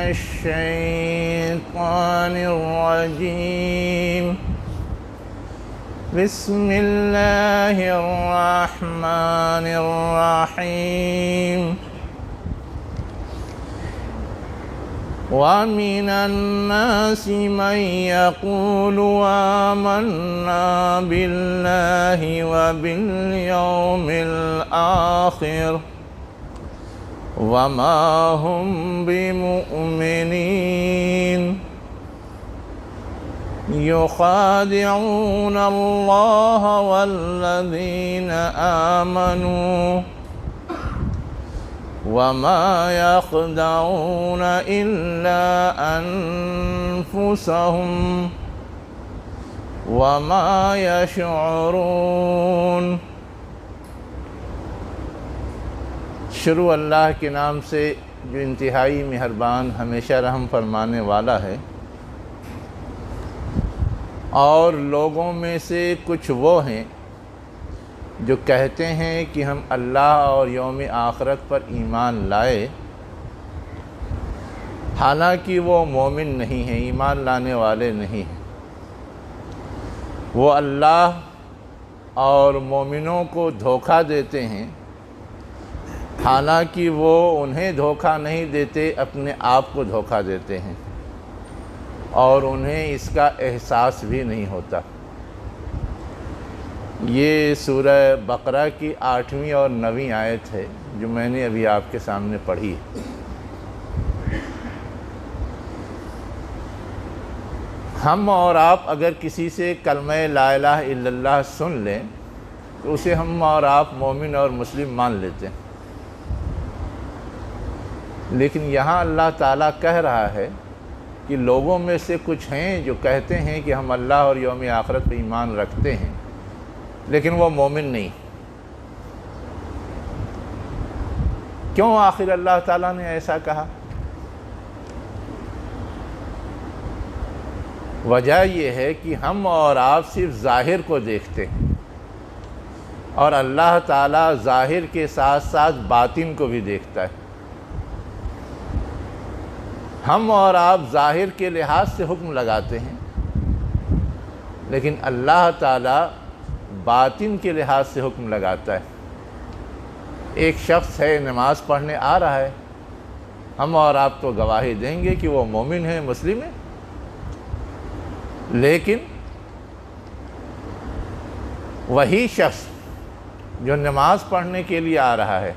الشيطان الرجيم بسم الله الرحمن الرحيم ومن الناس من يقول آمنا بالله وباليوم الآخر وما هم بمؤمنين يخادعون الله والذين آمنوا وما يخدعون إلا أنفسهم وما يشعرون۔ شروع اللہ کے نام سے جو انتہائی مہربان، ہمیشہ رحم فرمانے والا ہے۔ اور لوگوں میں سے کچھ وہ ہیں جو کہتے ہیں کہ ہم اللہ اور یوم آخرت پر ایمان لائے، حالانکہ وہ مومن نہیں ہیں، ایمان لانے والے نہیں ہیں۔ وہ اللہ اور مومنوں کو دھوکہ دیتے ہیں، حالانکہ وہ انہیں دھوکہ نہیں دیتے، اپنے آپ کو دھوکہ دیتے ہیں، اور انہیں اس کا احساس بھی نہیں ہوتا۔ یہ سورہ بقرہ کی 8ویں اور 9ویں آیت ہے جو میں نے ابھی آپ کے سامنے پڑھی ہے۔ ہم اور آپ اگر کسی سے کلمہ لا الہ الا اللہ سن لیں تو اسے ہم اور آپ مومن اور مسلم مان لیتے ہیں، لیکن یہاں اللہ تعالیٰ کہہ رہا ہے کہ لوگوں میں سے کچھ ہیں جو کہتے ہیں کہ ہم اللہ اور یوم آخرت پہ ایمان رکھتے ہیں، لیکن وہ مومن نہیں۔ کیوں آخر اللہ تعالیٰ نے ایسا کہا؟ وجہ یہ ہے کہ ہم اور آپ صرف ظاہر کو دیکھتے ہیں، اور اللہ تعالیٰ ظاہر کے ساتھ ساتھ باطن کو بھی دیکھتا ہے۔ ہم اور آپ ظاہر کے لحاظ سے حکم لگاتے ہیں، لیکن اللہ تعالیٰ باطن کے لحاظ سے حکم لگاتا ہے۔ ایک شخص ہے، نماز پڑھنے آ رہا ہے، ہم اور آپ تو گواہی دیں گے کہ وہ مومن ہے، مسلم ہے، لیکن وہی شخص جو نماز پڑھنے کے لیے آ رہا ہے،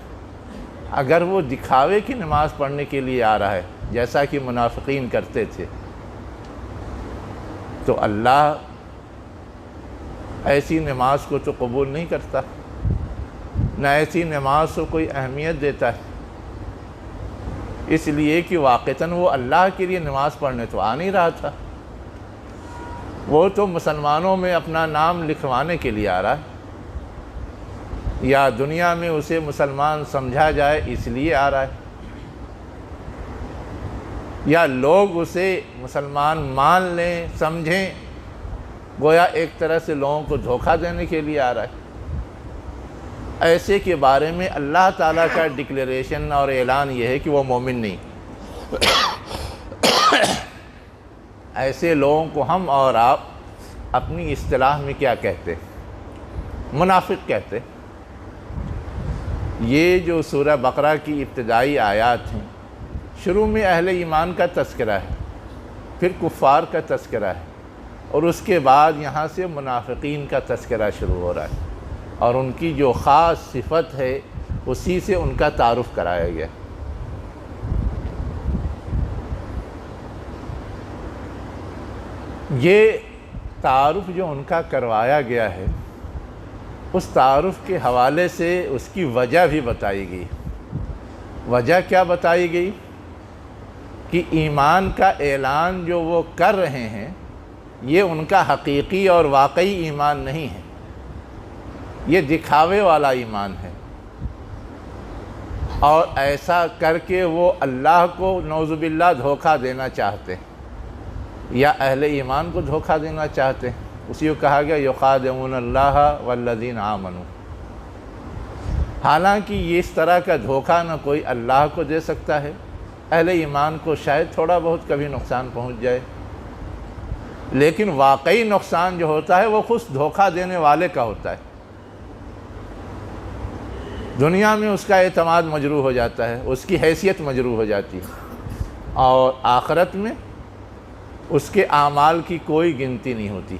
اگر وہ دکھاوے کی نماز پڑھنے کے لیے آ رہا ہے جیسا کہ منافقین کرتے تھے، تو اللہ ایسی نماز کو تو قبول نہیں کرتا، نہ ایسی نماز کو کوئی اہمیت دیتا ہے، اس لیے کہ واقعتاً وہ اللہ کے لیے نماز پڑھنے تو آ نہیں رہا تھا، وہ تو مسلمانوں میں اپنا نام لکھوانے کے لیے آ رہا ہے، یا دنیا میں اسے مسلمان سمجھا جائے اس لیے آ رہا ہے، یا لوگ اسے مسلمان مان لیں، سمجھیں، گویا ایک طرح سے لوگوں کو دھوکہ دینے کے لیے آ رہا ہے۔ ایسے کے بارے میں اللہ تعالیٰ کا ڈکلیریشن اور اعلان یہ ہے کہ وہ مومن نہیں۔ ایسے لوگوں کو ہم اور آپ اپنی اصطلاح میں کیا کہتے ہیں؟ منافق کہتے ہیں۔ یہ جو سورہ بقرہ کی ابتدائی آیات ہیں، شروع میں اہل ایمان کا تذکرہ ہے، پھر کفار کا تذکرہ ہے، اور اس کے بعد یہاں سے منافقین کا تذکرہ شروع ہو رہا ہے، اور ان کی جو خاص صفت ہے اسی سے ان کا تعارف کرایا گیا۔ یہ تعارف جو ان کا کروایا گیا ہے، اس تعارف کے حوالے سے اس کی وجہ بھی بتائی گئی۔ وجہ کیا بتائی گئی؟ کہ ایمان کا اعلان جو وہ کر رہے ہیں، یہ ان کا حقیقی اور واقعی ایمان نہیں ہے، یہ دکھاوے والا ایمان ہے، اور ایسا کر کے وہ اللہ کو نعوذ باللہ دھوکہ دینا چاہتے ہیں، یا اہل ایمان کو دھوکہ دینا چاہتے ہیں۔ اسی کو کہا گیا یخادعون اللہ والذین آمنوا۔ حالانکہ یہ اس طرح کا دھوکہ نہ کوئی اللہ کو دے سکتا ہے، اہل ایمان کو شاید تھوڑا بہت کبھی نقصان پہنچ جائے، لیکن واقعی نقصان جو ہوتا ہے وہ خود دھوکہ دینے والے کا ہوتا ہے۔ دنیا میں اس کا اعتماد مجروح ہو جاتا ہے، اس کی حیثیت مجروح ہو جاتی ہے، اور آخرت میں اس کے اعمال کی کوئی گنتی نہیں ہوتی،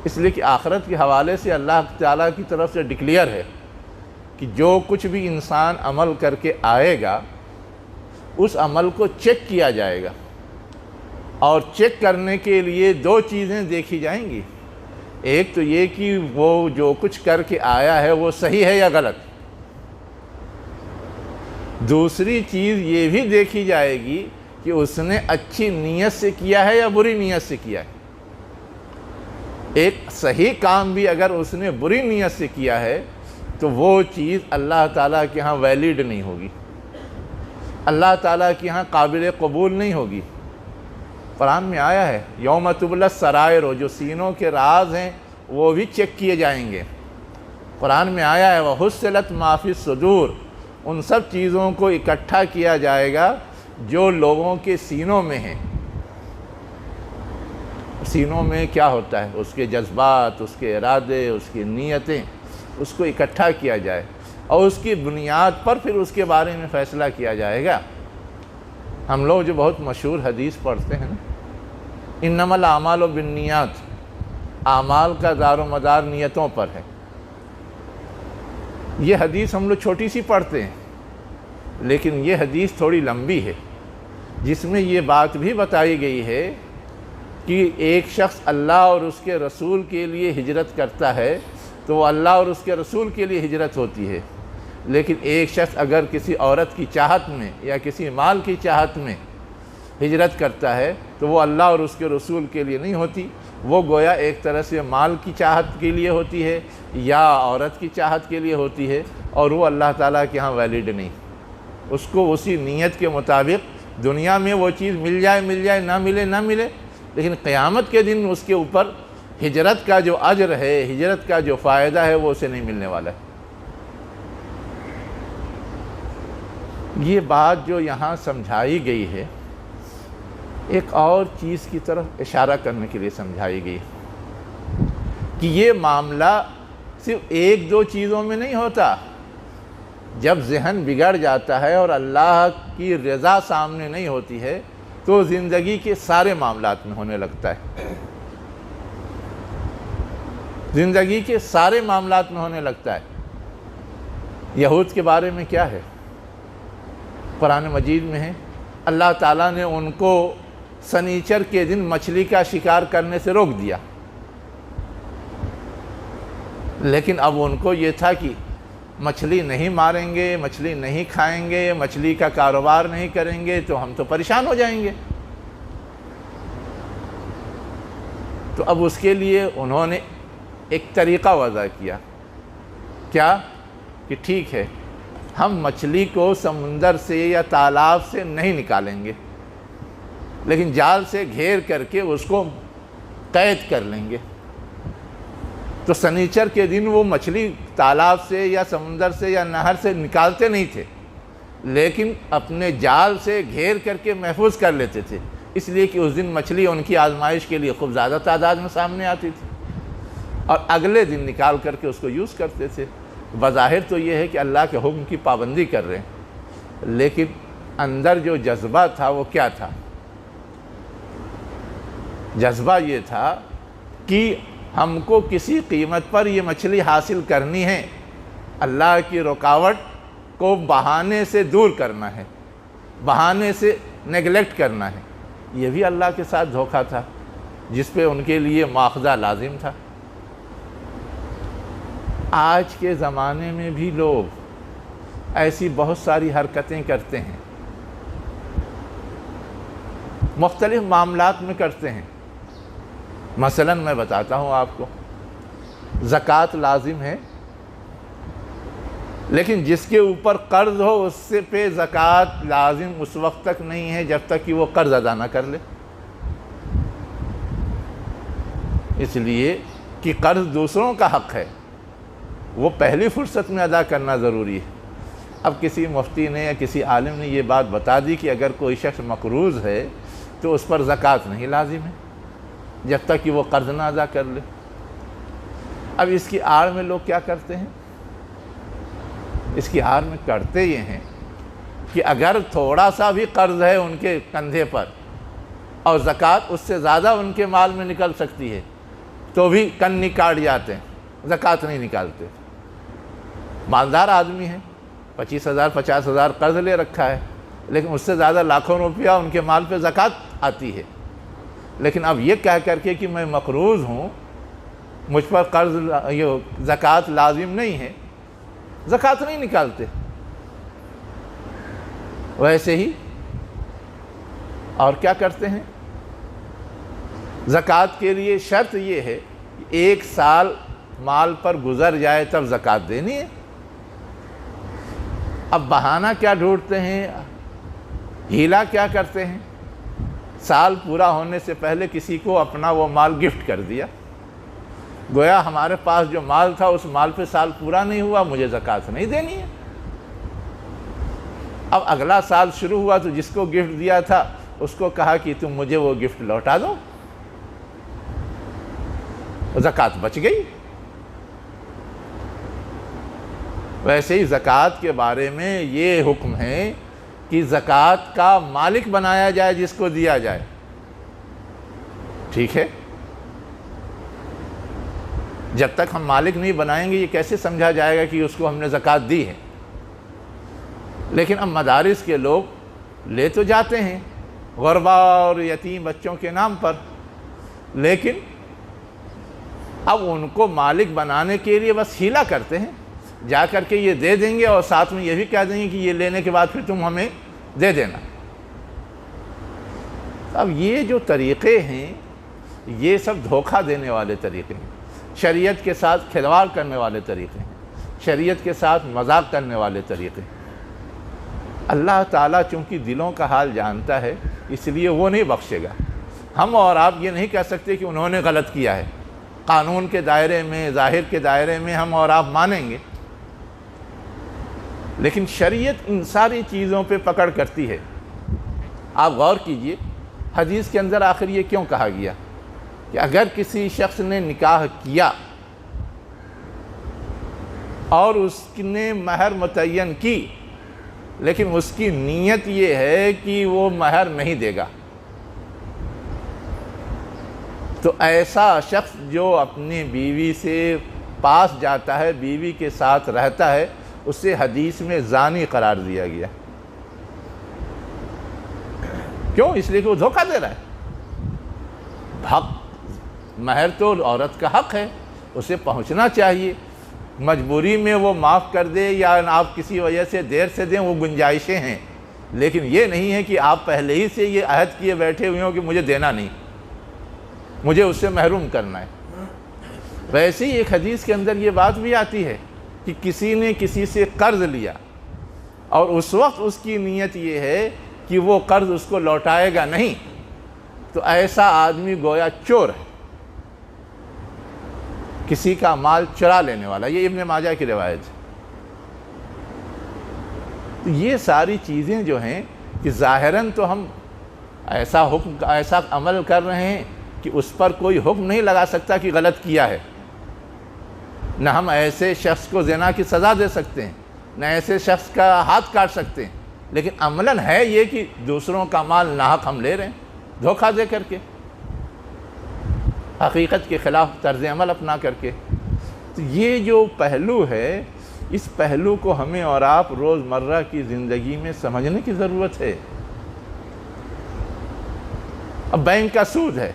اس لیے کہ آخرت کے حوالے سے اللہ تعالیٰ کی طرف سے ڈکلیئر ہے کہ جو کچھ بھی انسان عمل کر کے آئے گا اس عمل کو چیک کیا جائے گا، اور چیک کرنے کے لیے دو چیزیں دیکھی جائیں گی۔ ایک تو یہ کہ وہ جو کچھ کر کے آیا ہے وہ صحیح ہے یا غلط، دوسری چیز یہ بھی دیکھی جائے گی کہ اس نے اچھی نیت سے کیا ہے یا بری نیت سے کیا ہے۔ ایک صحیح کام بھی اگر اس نے بری نیت سے کیا ہے تو وہ چیز اللہ تعالیٰ کے ہاں ویلڈ نہیں ہوگی، اللہ تعالیٰ کے ہاں قابل قبول نہیں ہوگی۔ قرآن میں آیا ہے یوم تبلی السرائر، جو سینوں کے راز ہیں وہ بھی چیک کیے جائیں گے۔ قرآن میں آیا ہے وَحُصِّلَتْ مَا فِي الصُّدُورِ، ان سب چیزوں کو اکٹھا کیا جائے گا جو لوگوں کے سینوں میں ہیں۔ سینوں میں کیا ہوتا ہے؟ اس کے جذبات، اس کے ارادے، اس کی نیتیں، اس کو اکٹھا کیا جائے اور اس کی بنیاد پر پھر اس کے بارے میں فیصلہ کیا جائے گا۔ ہم لوگ جو بہت مشہور حدیث پڑھتے ہیں نا، انما الاعمال بالنیات، اعمال کا دار و مدار نیتوں پر ہے، یہ حدیث ہم لوگ چھوٹی سی پڑھتے ہیں، لیکن یہ حدیث تھوڑی لمبی ہے، جس میں یہ بات بھی بتائی گئی ہے کہ ایک شخص اللہ اور اس کے رسول کے لیے ہجرت کرتا ہے تو وہ اللہ اور اس کے رسول کے لیے ہجرت ہوتی ہے، لیکن ایک شخص اگر کسی عورت کی چاہت میں یا کسی مال کی چاہت میں ہجرت کرتا ہے تو وہ اللہ اور اس کے رسول کے لیے نہیں ہوتی، وہ گویا ایک طرح سے مال کی چاہت کے لیے ہوتی ہے یا عورت کی چاہت کے لیے ہوتی ہے، اور وہ اللہ تعالیٰ کے ہاں ویلڈ نہیں۔ اس کو اسی نیت کے مطابق دنیا میں وہ چیز مل جائے، نہ ملے، لیکن قیامت کے دن اس کے اوپر ہجرت کا جو اجر ہے، ہجرت کا جو فائدہ ہے وہ اسے نہیں ملنے والا ہے۔ یہ بات جو یہاں سمجھائی گئی ہے ایک اور چیز کی طرف اشارہ کرنے کے لیے سمجھائی گئی کہ یہ معاملہ صرف ایک دو چیزوں میں نہیں ہوتا۔ جب ذہن بگڑ جاتا ہے اور اللہ کی رضا سامنے نہیں ہوتی ہے تو زندگی کے سارے معاملات میں ہونے لگتا ہے، زندگی کے سارے معاملات میں ہونے لگتا ہے۔ یہود کے بارے میں کیا ہے؟ قرآن مجید میں ہے اللہ تعالیٰ نے ان کو سنیچر کے دن مچھلی کا شکار کرنے سے روک دیا، لیکن اب ان کو یہ تھا کہ مچھلی نہیں ماریں گے، مچھلی نہیں کھائیں گے، مچھلی کا کاروبار نہیں کریں گے تو ہم تو پریشان ہو جائیں گے۔ تو اب اس کے لیے انہوں نے ایک طریقہ وضع کیا کہ ٹھیک ہے ہم مچھلی کو سمندر سے یا تالاب سے نہیں نکالیں گے، لیکن جال سے گھیر کر کے اس کو قید کر لیں گے۔ تو سنیچر کے دن وہ مچھلی تالاب سے یا سمندر سے یا نہر سے نکالتے نہیں تھے، لیکن اپنے جال سے گھیر کر کے محفوظ کر لیتے تھے، اس لیے کہ اس دن مچھلی ان کی آزمائش کے لیے خوب زیادہ تعداد میں سامنے آتی تھی، اور اگلے دن نکال کر کے اس کو یوز کرتے تھے۔ بظاہر تو یہ ہے کہ اللہ کے حکم کی پابندی کر رہے ہیں، لیکن اندر جو جذبہ تھا وہ کیا تھا؟ جذبہ یہ تھا کہ ہم کو کسی قیمت پر یہ مچھلی حاصل کرنی ہے، اللہ کی رکاوٹ کو بہانے سے دور کرنا ہے، بہانے سے نیگلیکٹ کرنا ہے۔ یہ بھی اللہ کے ساتھ دھوکہ تھا جس پہ ان کے لیے مواخذہ لازم تھا۔ آج کے زمانے میں بھی لوگ ایسی بہت ساری حرکتیں کرتے ہیں، مختلف معاملات میں کرتے ہیں۔ مثلا میں بتاتا ہوں آپ کو، زکوٰۃ لازم ہے، لیکن جس کے اوپر قرض ہو اس سے پہ زکوٰۃ لازم اس وقت تک نہیں ہے جب تک کہ وہ قرض ادا نہ کر لے، اس لیے کہ قرض دوسروں کا حق ہے، وہ پہلی فرصت میں ادا کرنا ضروری ہے۔ اب کسی مفتی نے یا کسی عالم نے یہ بات بتا دی کہ اگر کوئی شخص مقروض ہے تو اس پر زکوٰۃ نہیں لازم ہے جب تک کہ وہ قرض نہ ادا کر لے۔ اب اس کی آڑ میں لوگ کیا کرتے ہیں؟ اس کی آڑ میں کرتے یہ ہیں کہ اگر تھوڑا سا بھی قرض ہے ان کے کندھے پر اور زکوٰۃ اس سے زیادہ ان کے مال میں نکل سکتی ہے تو بھی کن کاٹ جاتے ہیں، زکوٰۃ نہیں نکالتے۔ مالدار آدمی ہے، 25,000 50,000 قرض لے رکھا ہے، لیکن اس سے زیادہ لاکھوں روپیہ ان کے مال پہ زکوٰۃ آتی ہے، لیکن اب یہ کہہ کر کے کہ میں مقروض ہوں، مجھ پر قرض زکوٰۃ لازم نہیں ہے، زکوٰۃ نہیں نکالتے۔ ویسے ہی اور کیا کرتے ہیں؟ زکوٰۃ کے لیے شرط یہ ہے کہ 1 سال مال پر گزر جائے تب زکوٰۃ دینی ہے۔ اب بہانہ کیا ڈھونڈتے ہیں، ہیلا کیا کرتے ہیں؟ سال پورا ہونے سے پہلے کسی کو اپنا وہ مال گفٹ کر دیا، گویا ہمارے پاس جو مال تھا اس مال پہ سال پورا نہیں ہوا، مجھے زکوٰۃ نہیں دینی ہے۔ اب اگلا سال شروع ہوا تو جس کو گفٹ دیا تھا اس کو کہا کہ تم مجھے وہ گفٹ لوٹا دو، زکوٰۃ بچ گئی۔ ویسے ہی زکوٰۃ کے بارے میں یہ حکم ہے کہ زکوٰۃ کا مالک بنایا جائے جس کو دیا جائے، ٹھیک ہے؟ جب تک ہم مالک نہیں بنائیں گے یہ کیسے سمجھا جائے گا کہ اس کو ہم نے زکوٰۃ دی ہے؟ لیکن اب مدارس کے لوگ لے تو جاتے ہیں غربا اور یتیم بچوں کے نام پر، لیکن اب ان کو مالک بنانے کے لیے بس ہیلا کرتے ہیں، جا کر کے یہ دے دیں گے اور ساتھ میں یہ بھی کہہ دیں گے کہ یہ لینے کے بعد پھر تم ہمیں دے دینا۔ اب یہ جو طریقے ہیں یہ سب دھوکہ دینے والے طریقے ہیں، شریعت کے ساتھ کھلواڑ کرنے والے طریقے ہیں، شریعت کے ساتھ مذاق کرنے والے طریقے ہیں۔ اللہ تعالیٰ چونکہ دلوں کا حال جانتا ہے اس لیے وہ نہیں بخشے گا۔ ہم اور آپ یہ نہیں کہہ سکتے کہ انہوں نے غلط کیا ہے، قانون کے دائرے میں، ظاہر کے دائرے میں ہم اور آپ مانیں گے، لیکن شریعت ان ساری چیزوں پہ پکڑ کرتی ہے۔ آپ غور کیجئے حدیث کے اندر آخر یہ کیوں کہا گیا کہ اگر کسی شخص نے نکاح کیا اور اس نے مہر متعین کی لیکن اس کی نیت یہ ہے کہ وہ مہر نہیں دے گا، تو ایسا شخص جو اپنی بیوی سے پاس جاتا ہے، بیوی کے ساتھ رہتا ہے، اسے حدیث میں زانی قرار دیا گیا۔ کیوں؟ اس لیے کہ وہ دھوکہ دے رہا ہے۔ حق مہر تو عورت کا حق ہے، اسے پہنچنا چاہیے، مجبوری میں وہ معاف کر دے یا آپ کسی وجہ سے دیر سے دیں وہ گنجائشیں ہیں، لیکن یہ نہیں ہے کہ آپ پہلے ہی سے یہ عہد کیے بیٹھے ہوئے ہوں کہ مجھے دینا نہیں، مجھے اس سے محروم کرنا ہے۔ ویسے ہی ایک حدیث کے اندر یہ بات بھی آتی ہے کہ کسی نے کسی سے قرض لیا اور اس وقت اس کی نیت یہ ہے کہ وہ قرض اس کو لوٹائے گا نہیں، تو ایسا آدمی گویا چور ہے، کسی کا مال چرا لینے والا۔ یہ ابن ماجہ کی روایت ہے۔ تو یہ ساری چیزیں جو ہیں کہ ظاہراً تو ہم ایسا حکم ایسا عمل کر رہے ہیں کہ اس پر کوئی حکم نہیں لگا سکتا کہ غلط کیا ہے، نہ ہم ایسے شخص کو زنا کی سزا دے سکتے ہیں، نہ ایسے شخص کا ہاتھ کاٹ سکتے ہیں، لیکن عملاً ہے یہ کہ دوسروں کا مال ناحق ہم لے رہے ہیں، دھوکہ دے کر کے، حقیقت کے خلاف طرز عمل اپنا کر کے۔ تو یہ جو پہلو ہے اس پہلو کو ہمیں اور آپ روزمرہ کی زندگی میں سمجھنے کی ضرورت ہے۔ اب بینک کا سود ہے،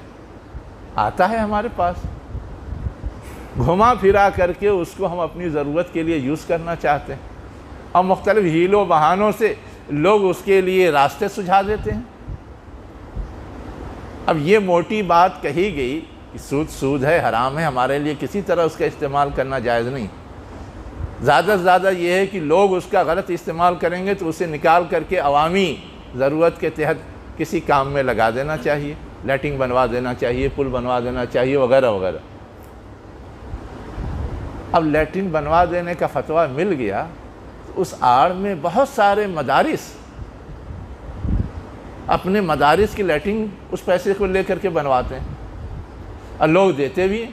آتا ہے ہمارے پاس، گھما پھرا کر کے اس کو ہم اپنی ضرورت کے لیے یوز کرنا چاہتے ہیں، اور مختلف ہیل و بہانوں سے لوگ اس کے لیے راستے سجھا دیتے ہیں۔ اب یہ موٹی بات کہی گئی کہ سود سود ہے، حرام ہے، ہمارے لیے کسی طرح اس کا استعمال کرنا جائز نہیں۔ زیادہ سے زیادہ یہ ہے کہ لوگ اس کا غلط استعمال کریں گے تو اسے نکال کر کے عوامی ضرورت کے تحت کسی کام میں لگا دینا چاہیے، لیٹنگ بنوا دینا چاہیے، پل بنوا دینا چاہیے، وغیرہ وغیرہ۔ اب لیٹرین بنوا دینے کا فتویٰ مل گیا، اس آڑ میں بہت سارے مدارس اپنے مدارس کی لیٹنگ اس پیسے کو لے کر کے بنواتے ہیں اور لوگ دیتے بھی ہیں۔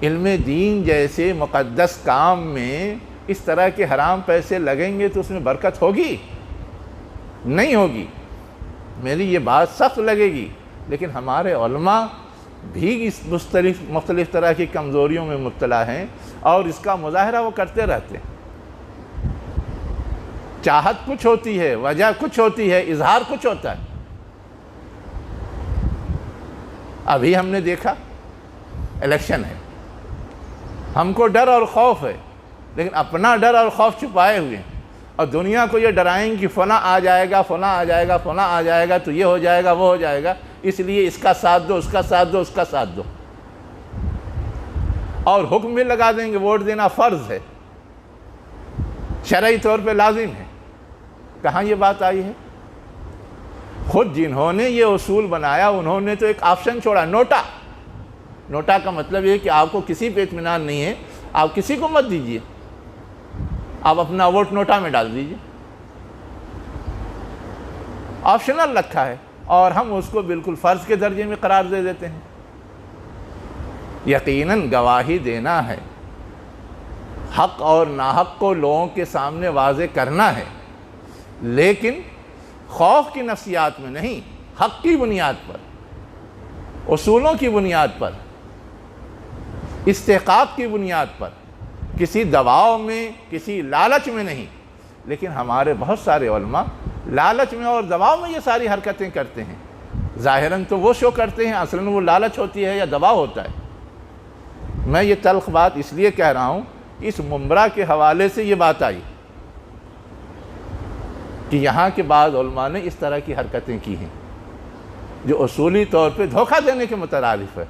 علم دین جیسے مقدس کام میں اس طرح کے حرام پیسے لگیں گے تو اس میں برکت ہوگی؟ نہیں ہوگی۔ میری یہ بات سخت لگے گی، لیکن ہمارے علماء بھی اس مختلف طرح کی کمزوریوں میں مبتلا ہیں اور اس کا مظاہرہ وہ کرتے رہتے ہیں۔ چاہت کچھ ہوتی ہے، وجہ کچھ ہوتی ہے، اظہار کچھ ہوتا ہے۔ ابھی ہم نے دیکھا الیکشن ہے، ہم کو ڈر اور خوف ہے، لیکن اپنا ڈر اور خوف چھپائے ہوئے ہیں اور دنیا کو یہ ڈرائیں کہ فلاں آ جائے گا، فلاں آ جائے گا، فلاں آ جائے گا تو یہ ہو جائے گا، وہ ہو جائے گا، اس لیے اس کا ساتھ دو، اس کا ساتھ دو، اس کا ساتھ دو، اور حکم بھی لگا دیں گے ووٹ دینا فرض ہے، شرعی طور پہ لازم ہے۔ کہاں یہ بات آئی ہے؟ خود جنہوں نے یہ اصول بنایا انہوں نے تو ایک آپشن چھوڑا، نوٹا۔ نوٹا کا مطلب یہ کہ آپ کو کسی پہ اطمینان نہیں ہے، آپ کسی کو مت دیجئے، آپ اپنا ووٹ نوٹا میں ڈال دیجئے۔ آپشنل رکھا ہے اور ہم اس کو بالکل فرض کے درجے میں قرار دے دیتے ہیں۔ یقیناً گواہی دینا ہے، حق اور ناحق کو لوگوں کے سامنے واضح کرنا ہے، لیکن خوف کی نفسیات میں نہیں، حق کی بنیاد پر، اصولوں کی بنیاد پر، استحقاق کی بنیاد پر، کسی دباؤ میں، کسی لالچ میں نہیں۔ لیکن ہمارے بہت سارے علماء لالچ میں اور دباؤ میں یہ ساری حرکتیں کرتے ہیں۔ ظاہراً تو وہ شو کرتے ہیں، اصلاً وہ لالچ ہوتی ہے یا دباؤ ہوتا ہے۔ میں یہ تلخ بات اس لیے کہہ رہا ہوں کہ اس ممبرا کے حوالے سے یہ بات آئی کہ یہاں کے بعض علماء نے اس طرح کی حرکتیں کی ہیں جو اصولی طور پہ دھوکہ دینے کے مترادف ہے،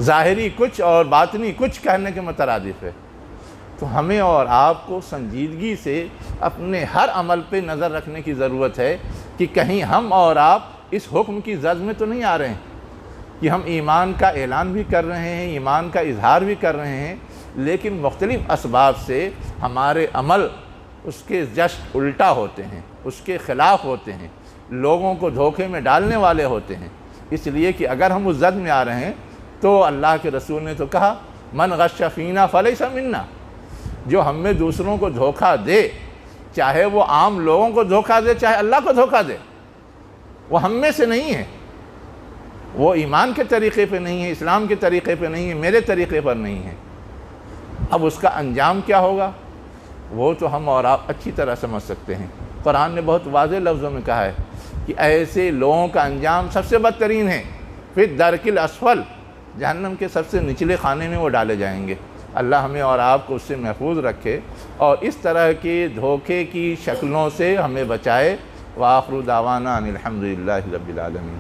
ظاہری کچھ اور باطنی کچھ کہنے کے مترادف ہے۔ تو ہمیں اور آپ کو سنجیدگی سے اپنے ہر عمل پہ نظر رکھنے کی ضرورت ہے کہ کہیں ہم اور آپ اس حکم کی زد میں تو نہیں آ رہے ہیں کہ ہم ایمان کا اعلان بھی کر رہے ہیں، ایمان کا اظہار بھی کر رہے ہیں، لیکن مختلف اسباب سے ہمارے عمل اس کے جسٹ الٹا ہوتے ہیں، اس کے خلاف ہوتے ہیں، لوگوں کو دھوکے میں ڈالنے والے ہوتے ہیں۔ اس لیے کہ اگر ہم اس زد میں آ رہے ہیں تو اللہ کے رسول نے تو کہا من غش فینا فلیس منا، جو ہم میں دوسروں کو دھوکہ دے، چاہے وہ عام لوگوں کو دھوکہ دے، چاہے اللہ کو دھوکہ دے، وہ ہم میں سے نہیں ہے، وہ ایمان کے طریقے پہ نہیں ہے، اسلام کے طریقے پہ نہیں ہے، میرے طریقے پر نہیں ہے۔ اب اس کا انجام کیا ہوگا وہ تو ہم اور آپ اچھی طرح سمجھ سکتے ہیں۔ قرآن نے بہت واضح لفظوں میں کہا ہے کہ ایسے لوگوں کا انجام سب سے بدترین ہے، فی الدرک الاسفل، جہنم کے سب سے نچلے خانے میں وہ ڈالے جائیں گے۔ اللہ ہمیں اور آپ کو اس سے محفوظ رکھے اور اس طرح کے دھوکے کی شکلوں سے ہمیں بچائے۔ وآخر دعوانا ان الحمد للہ رب العالمین۔